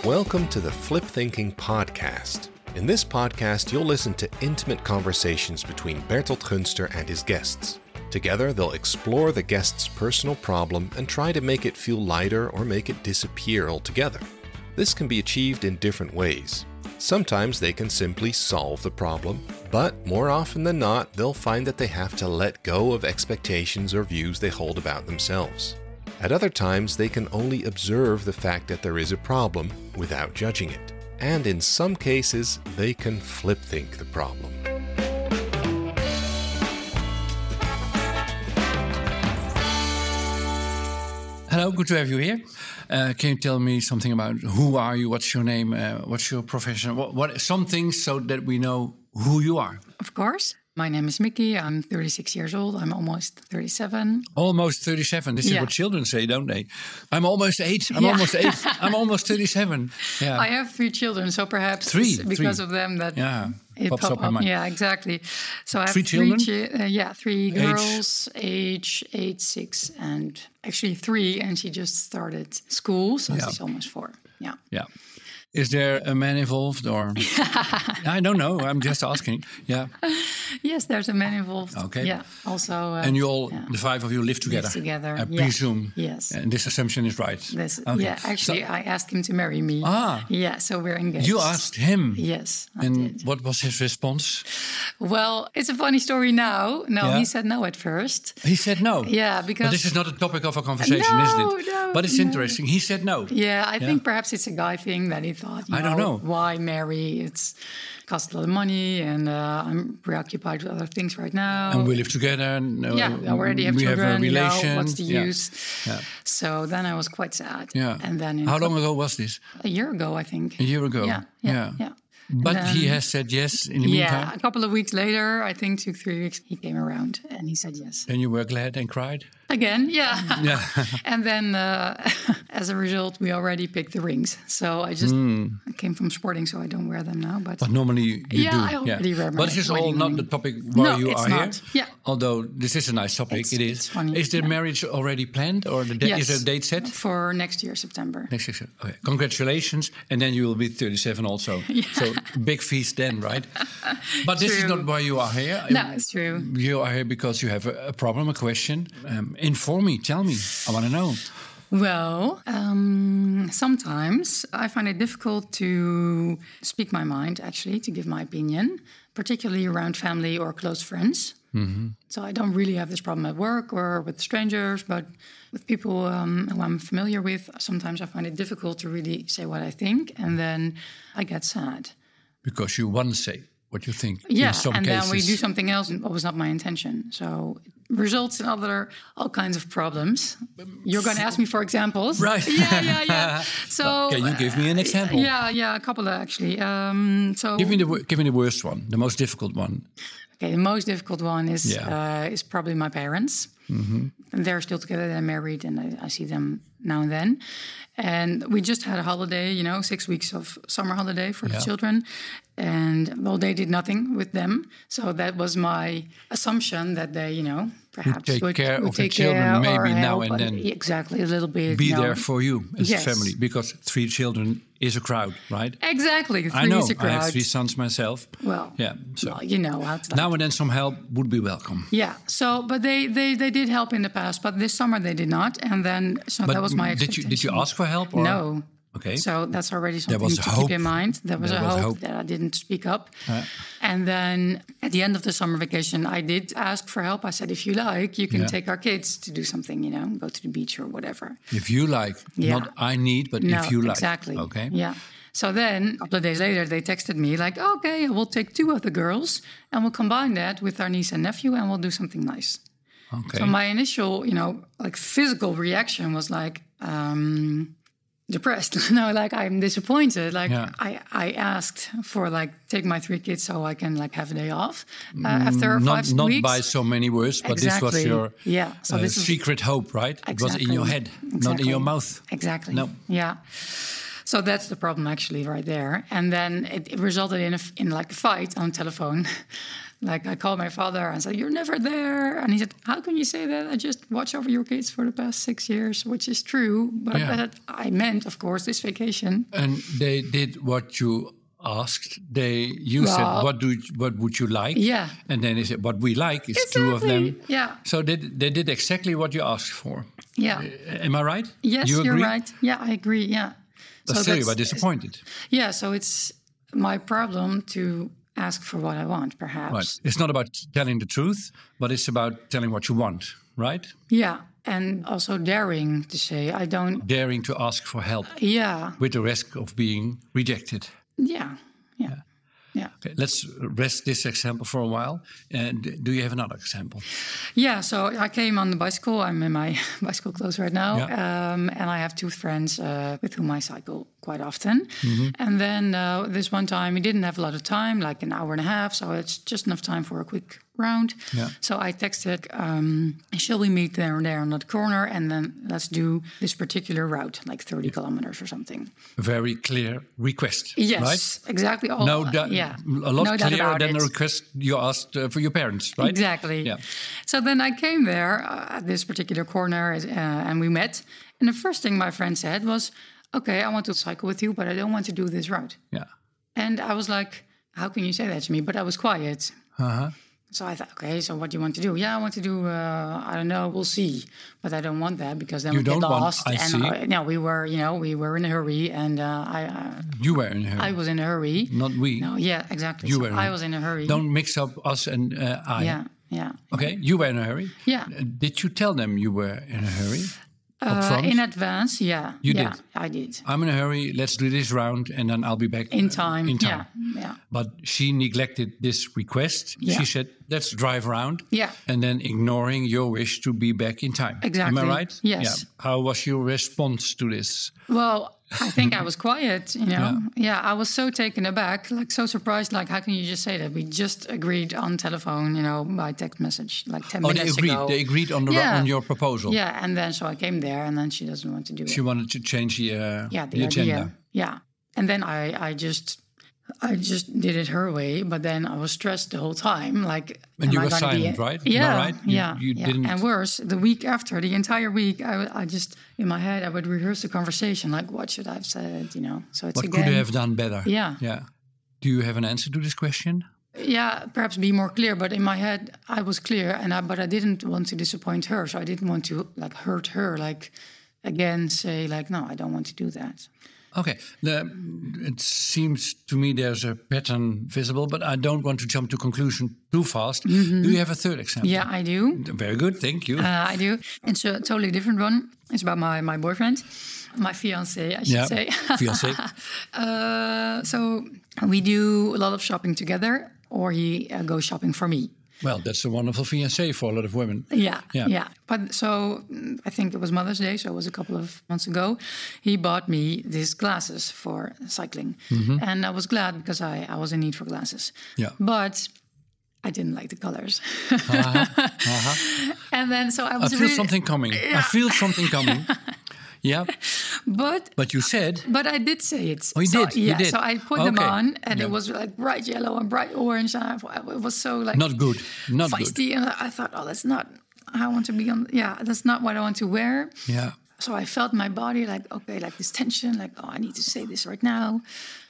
Welcome to the Flip Thinking Podcast. In this podcast, you'll listen to intimate conversations between Berthold Gunster and his guests. Together, they'll explore the guest's personal problem and try to make it feel lighter or make it disappear altogether. This can be achieved in different ways. Sometimes they can simply solve the problem, but more often than not, they'll find that they have to let go of expectations or views they hold about themselves. At other times, they can only observe the fact that there is a problem without judging it. And in some cases, they can flip think the problem. Hello, good to have you here. Can you tell me something about who are you, what's your name, what's your profession, what some things so that we know who you are? Of course. My name is Micky. I'm 36 years old. I'm almost 37. Almost 37. This is what children say, don't they? I'm almost 8. Almost 8. I'm almost 37. Yeah. I have 3 children, so perhaps because of them that it pops up in mind. Yeah, exactly. So I have 3 children? 3 girls, age 8, 6, and actually 3, and she just started school, so she's almost 4. Yeah. Is there a man involved or? I don't know. I'm just asking. Yeah. Yes, there's a man involved. Okay. Yeah. Also. And you all, the 5 of you, live together. Live together. I presume. Yes. And this assumption is right. Yeah. Actually, I asked him to marry me. Yeah. So we're engaged. You asked him. Yes. I did. And what was his response? Well, it's a funny story now. No, he said no at first. He said no. Yeah, because. But this is not a topic of a conversation, isn't it? No. But it's interesting. He said no. Yeah, I think perhaps it's a guy thing that he thought. I don't know. Why marry? It's costs a lot of money, and I'm preoccupied with other things right now. And we live together. We already have children. Have a relation. What's the use? Yeah. So then I was quite sad. Yeah. And then how long ago was this? A year ago, I think. A year ago. Yeah. But he has said yes in the meantime? Yeah, a couple of weeks later, I think 2-3 weeks, he came around and he said yes. And you were glad and cried? Again, yeah. And then as a result, we already picked the rings. So I just I came from sporting, so I don't wear them now. But normally you do. I already wear my But this is all not the topic why you are not. here. Yeah. Although this is a nice topic, it is. It's funny. Is the marriage already planned or is there a date set? For next year, September. Next year, okay. Congratulations. And then you will be 37 also. So big feast then, right? But this is not why you are here. No, it's true. You are here because you have a problem, a question. Inform me, tell me. I want to know. Well, sometimes I find it difficult to speak my mind, actually, to give my opinion, particularly around family or close friends. Mm-hmm. So I don't really have this problem at work or with strangers, but with people who I'm familiar with, sometimes I find it difficult to really say what I think, and then I get sad. Because you want to say what you think. Yeah, in some and cases. then we do something else, and what was not my intention. So it results in all kinds of problems. You're going to ask me for examples, right? Yeah. So can you give me an example? Yeah, a couple actually. So give me the worst one, the most difficult one. Okay, the most difficult one is probably my parents. Mm-hmm. And they're still together. They're married, and I see them now and then. And we just had a holiday, 6 weeks of summer holiday for the children. And, they did nothing with them. So that was my assumption that they, perhaps would take care of the children maybe now and then. Exactly, a little bit. Be there for you as a family. Because 3 children is a crowd, right? Exactly, 3 is a crowd. I have 3 sons myself. Well, you know how it's like. Now and then some help would be welcome. Yeah, so, but they did help in the past. But this summer they did not. And then, that was my expectation. Did you ask for help? Or? No. Okay. So that's already something to keep in mind. There was a hope that I didn't speak up. And then at the end of the summer vacation, I did ask for help. I said, if you like, you can take our kids to do something, go to the beach or whatever. If you like. Not I need, but if you like. Exactly. Okay. Yeah. So then a couple of days later, they texted me like, okay, we'll take 2 of the girls and we'll combine that with our niece and nephew and we'll do something nice. Okay. So my initial, physical reaction was like, depressed. No, I'm disappointed. I asked for take my 3 kids so I can have a day off after 5 weeks. Not by so many words, but this was your this secret hope, right? Exactly. It was in your head, not in your mouth. Exactly. No. Yeah. So that's the problem actually right there. And then it resulted in a fight on telephone Like I called my father and said, "You're never there." And he said, "How can you say that? I just watch over your kids for the past 6 years," which is true. But I meant, of course, this vacation. And they did what you asked. You said, what would you like? Yeah. And then they said, what we like is two of them. Yeah. So they did exactly what you asked for. Yeah. Am I right? Yes, you're right. Yeah, I agree. Yeah. So still you were disappointed. Yeah, so it's my problem to ask for what I want, perhaps. Right. It's not about telling the truth, but it's about telling what you want, right? Yeah, and also daring to say, I don't... Daring to ask for help. Yeah. With the risk of being rejected. Yeah. Okay, let's rest this example for a while. And do you have another example? Yeah, so I came on the bicycle. I'm in my bicycle clothes right now. Yeah. And I have 2 friends with whom I cycle quite often. Mm-hmm. And then this one time, we didn't have a lot of time, like an hour and a half. So it's just enough time for a quick round. Yeah. So I texted, shall we meet there and there on that corner? And then let's do this particular route, like 30 kilometers or something. A very clear request, yes, right? Exactly. A lot clearer than the request you asked for your parents, right? Exactly. Yeah. So then I came there at this particular corner and we met. And the first thing my friend said was, okay, I want to cycle with you, but I don't want to do this route. Yeah. And I was like, how can you say that to me? But I was quiet. Uh-huh. So I thought, okay, so what do you want to do? Yeah, I want to do, I don't know, we'll see. But I don't want that because then we get lost. I see. No, we were in a hurry. And you were in a hurry. I was in a hurry. Not we. No, yeah, exactly. You were. I was in a hurry. Don't mix up us and I. Yeah. Okay, you were in a hurry. Yeah. Did you tell them you were in a hurry? In advance, yeah. You did? I did. I'm in a hurry, let's do this round, and then I'll be back. In time. Yeah. But she neglected this request. Yeah. She said, let's drive around. Yeah. And then ignoring your wish to be back in time. Exactly. Am I right? Yes. Yeah. How was your response to this? Well, I think I was quiet, Yeah, I was so taken aback, like so surprised, like how can you just say that? We just agreed on telephone, by text message, like 10 minutes ago. They agreed on your proposal. Yeah, and then so I came there and then she doesn't want to do it. She wanted to change the agenda. Idea. Yeah. And then I just did it her way, but then I was stressed the whole time. Like, and you were silent, right? Yeah, right? You didn't. And worse, the week after, the entire week, I just in my head I would rehearse the conversation. Like, what should I have said? So it's what could you have done better? Yeah. Do you have an answer to this question? Yeah, perhaps be more clear. But in my head, I was clear, but I didn't want to disappoint her. So I didn't want to hurt her. Like again, say no, I don't want to do that. Okay, it seems to me there's a pattern visible, but I don't want to jump to conclusion too fast. Mm-hmm. Do you have a third example? Yeah, I do. Very good, thank you. I do. It's a totally different one. It's about my boyfriend, my fiancé, I should say. Fiancé. So we do a lot of shopping together, or he goes shopping for me. Well, that's a wonderful fiancé for a lot of women. Yeah. But so I think it was Mother's Day, so it was a couple of months ago. He bought me these glasses for cycling. Mm-hmm. And I was glad because I was in need for glasses. Yeah. But I didn't like the colors. And then so I was I feel something coming. Yeah. I feel something coming. Yeah, but you said. But I did say it. Oh, you did. Yeah, you did. So I put them on, and it was like bright yellow and bright orange, and it was so not good, not feisty. good. And I thought, that's not how I want to be on. Yeah, that's not what I want to wear. Yeah. So I felt my body like this tension, I need to say this right now.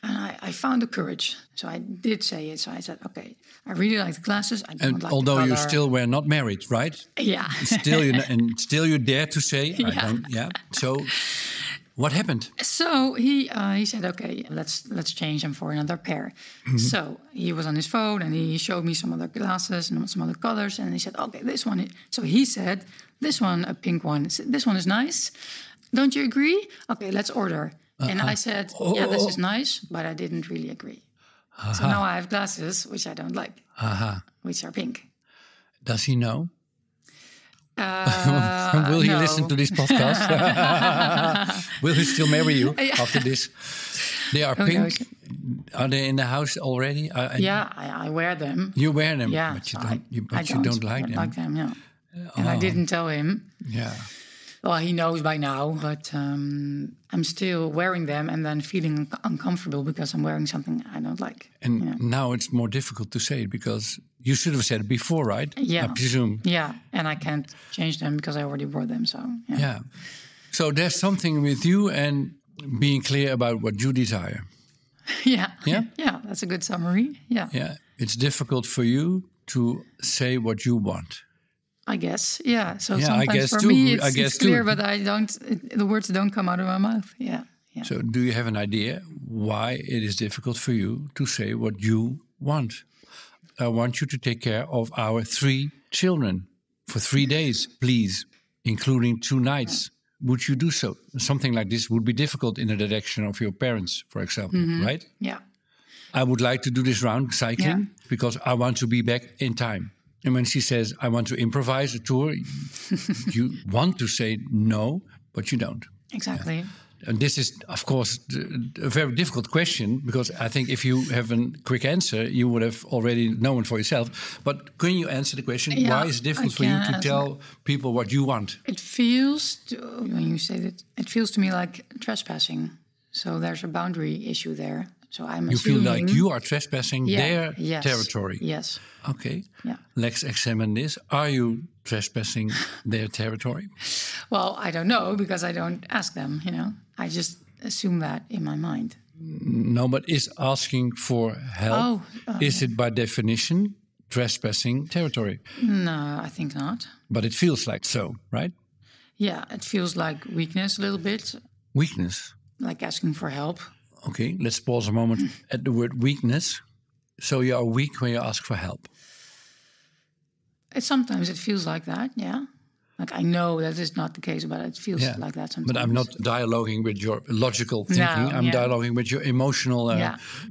And I found the courage. So I did say it. So I said, okay, I really like the glasses. I don't like although the color. you still were not married, right? Yeah. Still you dare to say, I don't, yeah. So what happened? So he said, okay, let's change them for another pair. Mm-hmm. So he was on his phone and he showed me some other glasses and some other colors. And he said, okay, this one. So he said, this one, a pink one. This one is nice. Don't you agree? Okay, let's order. And I said, this is nice, but I didn't really agree. So now I have glasses, which I don't like, which are pink. Does he know? Will he listen to this podcast? Will he still marry you after this? They are pink. Knows? Are they in the house already? I wear them. You wear them, yeah, but you don't like them. Like them, yeah. And I didn't tell him. Yeah. Well, he knows by now, but I'm still wearing them and then feeling uncomfortable because I'm wearing something I don't like. And now it's more difficult to say it because you should have said it before, right? Yeah. I presume. Yeah, and I can't change them because I already wore them. So yeah. So there's something with you and being clear about what you desire. Yeah. Yeah? Yeah, that's a good summary. Yeah. Yeah. It's difficult for you to say what you want. I guess. Yeah. So Yeah, sometimes I guess for too. me I guess it's clear, too. but the words don't come out of my mouth. Yeah. Yeah. So do you have an idea why it is difficult for you to say what you want? I want you to take care of our 3 children for 3 days, please, including 2 nights. Would you do so? Something like this would be difficult in the direction of your parents, for example, right? Yeah. I would like to do this round cycling because I want to be back in time. And when she says, I want to improvise a tour, you want to say no, but you don't. Exactly. Yeah. And this is, of course, a very difficult question because I think if you have a quick answer, you would have already known for yourself. But can you answer the question? Why is it difficult for you to tell people what you want? It feels, when you say that, it feels to me like trespassing. So there's a boundary issue there. So I'm You feel assuming, like you are trespassing their territory. Yes. Okay. Yeah. Let's examine this. Are you trespassing their territory? Well, I don't know because I don't ask them, I just assume that in my mind. No, but is asking for help, is it by definition trespassing territory? No, I think not. But it feels like so, right? Yeah, it feels like weakness a little bit. Weakness? Like asking for help. Okay, let's pause a moment at the word weakness. So you are weak when you ask for help? Sometimes it feels like that, yeah. Like I know that is not the case, but it feels like that sometimes. But I'm not dialoguing with your logical thinking. I'm dialoguing with your emotional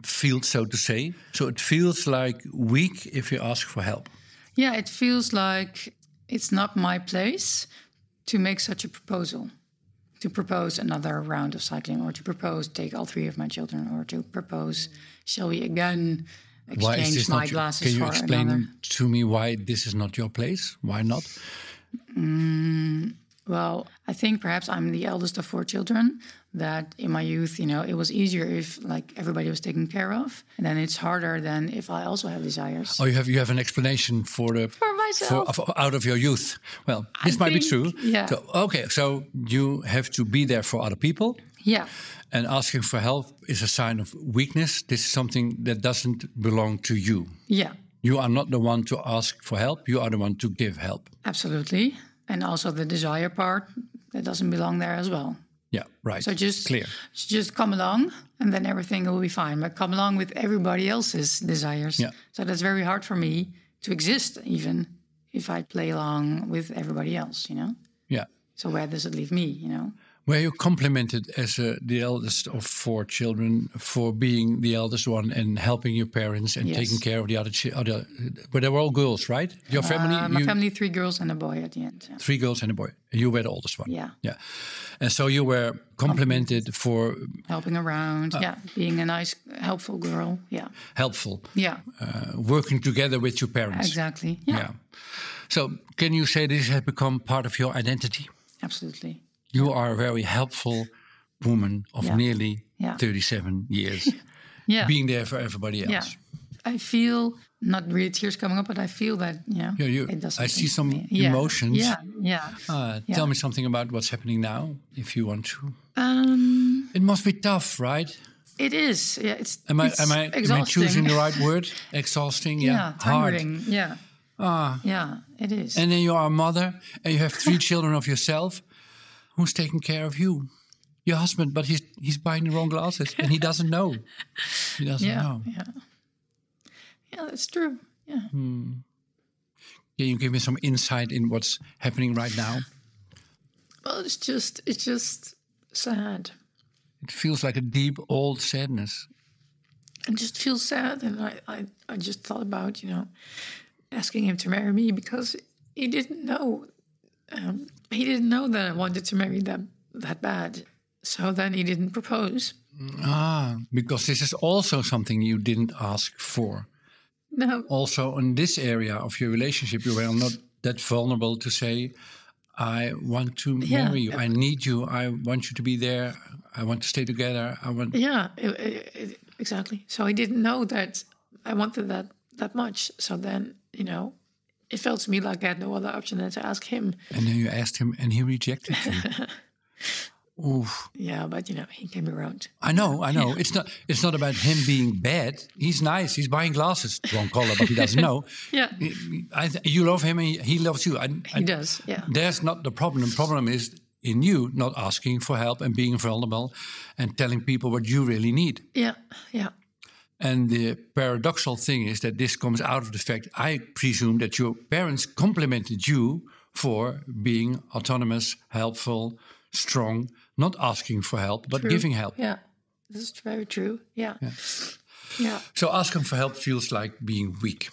field, so to say. So it feels like weak if you ask for help. Yeah, it feels like it's not my place to make such a proposal. To propose another round of cycling, or to propose take all 3 of my children, or to propose, shall we again exchange my glasses for another? Can you explain to me why this is not your place? Why not? Well, I think perhaps I'm the eldest of 4 children, that in my youth, it was easier if like everybody was taken care of. And then it's harder than if I also have desires. Oh, you have an explanation for myself. Out of your youth. Well, this might be true. Yeah. So you have to be there for other people. Yeah. And asking for help is a sign of weakness. This is something that doesn't belong to you. Yeah. You are not the one to ask for help. You are the one to give help. Absolutely. And also the desire part, that doesn't belong there as well. Yeah, right. So just come along and then everything will be fine. But come along with everybody else's desires. Yeah. So that's very hard for me to exist, even if I play along with everybody else, Yeah. So where does it leave me, Were you complimented as the eldest of 4 children for being the eldest one and helping your parents and taking care of the other? But they were all girls, right? Your family? My family, 3 girls and a boy at the end. Yeah. 3 girls and a boy. And you were the oldest one. Yeah. Yeah. And so you were complimented for helping around. Being a nice, helpful girl. Yeah. Helpful. Yeah. Working together with your parents. Exactly. Yeah. So can you say this has become part of your identity? Absolutely. You are a very helpful woman of nearly 37 years. Being there for everybody else. Yeah. I feel, not really tears coming up, but I feel that, it doesn't. I see some emotions. Yeah. Tell me something about what's happening now, if you want to. It must be tough, right? It is. Yeah, am I choosing the right word? Exhausting, tiring, hard. Yeah, it is. And then you are a mother, and you have 3 children of yourself. Who's taking care of you? Your husband, but he's buying the wrong glasses, and he doesn't know. He doesn't know. Yeah, that's true. Yeah. Can you give me some insight in what's happening right now? Well, it's just sad. It feels like a deep old sadness. It just feels sad, and I just thought about asking him to marry me because he didn't know. He didn't know that I wanted to marry that bad. So then he didn't propose. Because this is also something you didn't ask for. No. Also in this area of your relationship, you were not that vulnerable to say, I want to marry you. I need you. I want you to be there. I want to stay together. Yeah, exactly. So he didn't know that I wanted that much. So then, it felt to me like I had no other option than to ask him. And then you asked him and he rejected you. Oof. Yeah, but he came around. I know. It's not about him being bad. He's nice. He's buying glasses. Wrong color, but he doesn't know. Yeah. You love him and he loves you. He does, yeah. There's not the problem. The problem is in you not asking for help and being vulnerable and telling people what you really need. Yeah. And the paradoxical thing is that this comes out of the fact, I presume, that your parents complimented you for being autonomous, helpful, strong, not asking for help, but giving help. Yeah, this is very true. Yeah. So asking for help feels like being weak.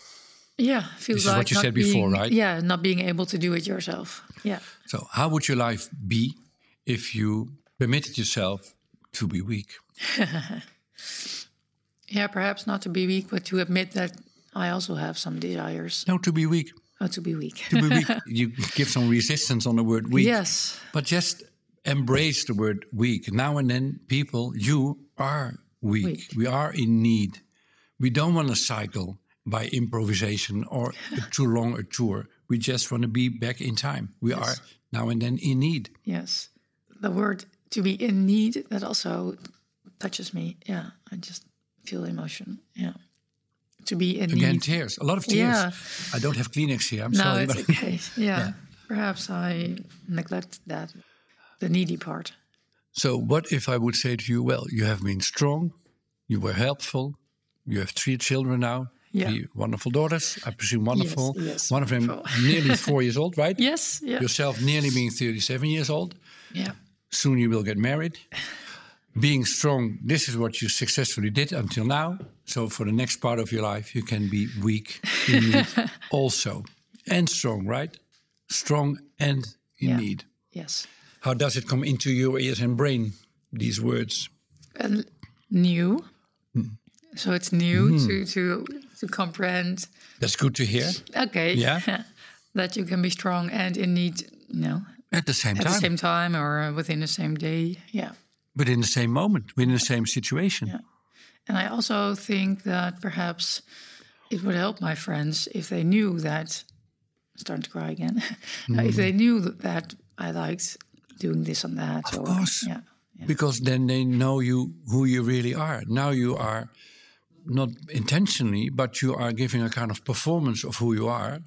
Yeah, feels this like is what you said before, right? Yeah, not being able to do it yourself. Yeah. So how would your life be if you permitted yourself to be weak? Yeah, perhaps not to be weak, but to admit that I also have some desires. No, to be weak. Oh, to be weak. To be weak. You give some resistance on the word weak. Yes. But just embrace the word weak. Now and then, people, you are weak. We are in need. We don't want to cycle by improvisation or too long a tour. We just want to be back in time. We are now and then in need. Yes. The word to be in need, that also touches me. Yeah, I just feel emotion. Yeah. To be in Again, need. tears. A lot of tears. Yeah. I don't have Kleenex here. I'm no, sorry. it's okay. Yeah. Perhaps I neglect that, the needy part. So what if I would say to you, well, you have been strong, you were helpful, you have 3 children now, 3 wonderful daughters, I presume wonderful. Yes, one of them nearly 4 years old, right? Yes. Yeah. Yourself nearly being 37 years old. Yeah. Soon you will get married. Being strong, this is what you successfully did until now. So for the next part of your life, you can be weak in need also. And strong, right? Strong and in need. Yes. How does it come into your ears and brain, these words? New. So it's new to comprehend. That's good to hear. Okay. Yeah. That you can be strong and in need, At the same time. At the same time or within the same day. Yeah. Within the same moment, within the same situation. Yeah. And I also think that perhaps it would help my friends if they knew that, I'm starting to cry again, if they knew that I liked doing this and that. Of course. Yeah. Because then they know who you really are. Now you are, not intentionally, but you are giving a kind of performance of who you are,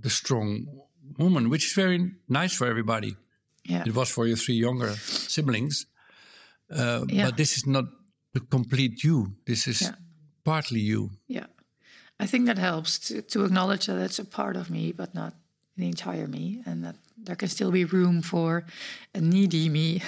the strong woman, which is very nice for everybody. Yeah. It was for your 3 younger siblings. But this is not the complete you. This is partly you. Yeah. I think that helps to acknowledge that it's a part of me, but not the entire me. And that there can still be room for a needy me,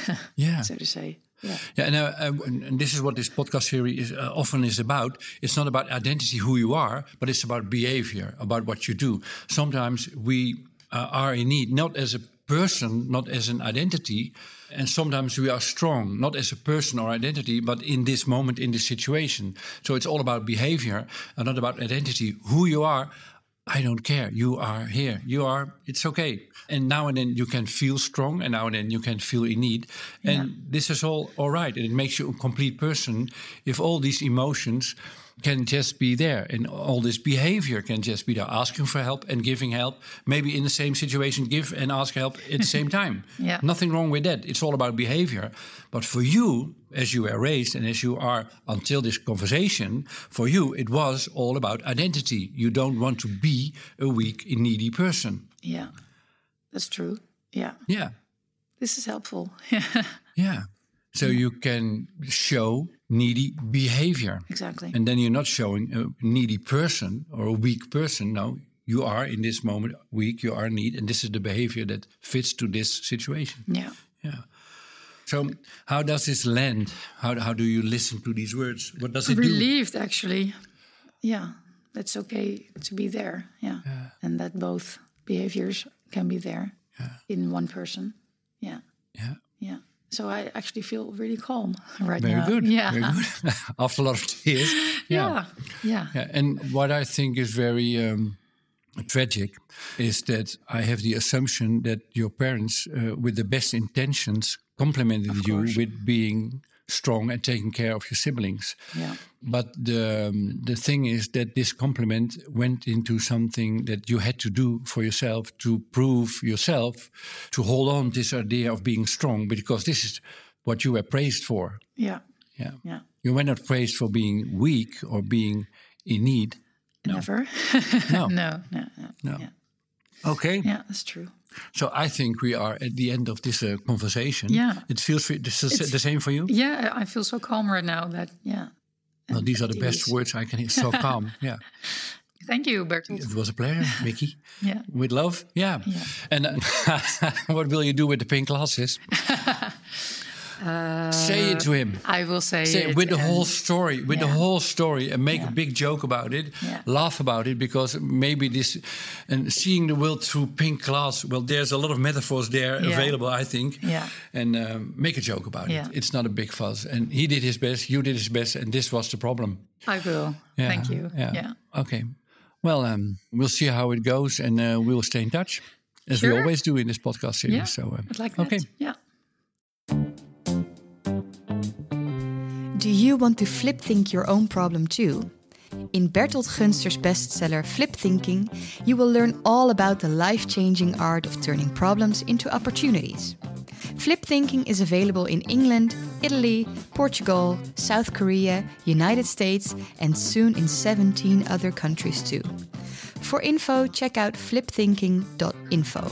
so to say. Yeah, and this is what this podcast series often is about. It's not about identity, who you are, but it's about behavior, about what you do. Sometimes we are in need, not as a person, not as an identity. And sometimes we are strong, not as a person or identity, but in this moment, in this situation. So it's all about behavior and not about identity. Who you are, I don't care. You are here. You are, it's okay. And now and then you can feel strong, and now and then you can feel in need. And this is all right. And it makes you a complete person if all these emotions can just be there, and all this behavior can just be there, asking for help and giving help, maybe in the same situation, give and ask help at the same time. Nothing wrong with that. It's all about behavior. But for you, as you were raised and as you are until this conversation, for you, it was all about identity. You don't want to be a weak and needy person. Yeah, that's true. Yeah. Yeah. This is helpful. Yeah. So you can show needy behavior. Exactly. And then you're not showing a needy person or a weak person. No, you are in this moment weak, you are in need, and this is the behavior that fits to this situation. Yeah. So how does this land? How do you listen to these words? What does it Relieved, actually. Yeah, that's okay to be there. Yeah. And that both behaviors can be there in one person. Yeah. So I actually feel really calm right now. Very good. Yeah. Very good. After a lot of tears. Yeah. And what I think is very tragic is that I have the assumption that your parents, with the best intentions, complimented you with being strong and taking care of your siblings. Yeah. But the thing is that this compliment went into something that you had to do for yourself to prove yourself, to hold on this idea of being strong, because this is what you were praised for. Yeah. Yeah. Yeah. You were not praised for being weak or being in need. No. Never. No. No. Yeah. Okay. Yeah, that's true. So I think we are at the end of this conversation. Yeah. It feels the same for you? Yeah, I feel so calm right now that, yeah. Well, these are the best words I can hear. So calm. Yeah. Thank you, Berthold. It was a pleasure, Micky. Yeah. With love. Yeah. And what will you do with the pink glasses? Say it to him. I will say it with the whole story, the whole story, and make a big joke about it, laugh about it, because maybe this, and seeing the world through pink glass, well, there's a lot of metaphors there available, I think, and make a joke about it. It's not a big fuss. And he did his best, you did his best, and this was the problem. I will. Thank you. Yeah. Okay. Well, we'll see how it goes, and we'll stay in touch, as we always do in this podcast series. Yeah, so, I'd like that. Okay. Yeah. Do you want to flip think your own problem too? In Berthold Gunster's bestseller Flip Thinking, you will learn all about the life-changing art of turning problems into opportunities. Flip Thinking is available in England, Italy, Portugal, South Korea, United States, and soon in 17 other countries too. For info, check out flipthinking.info.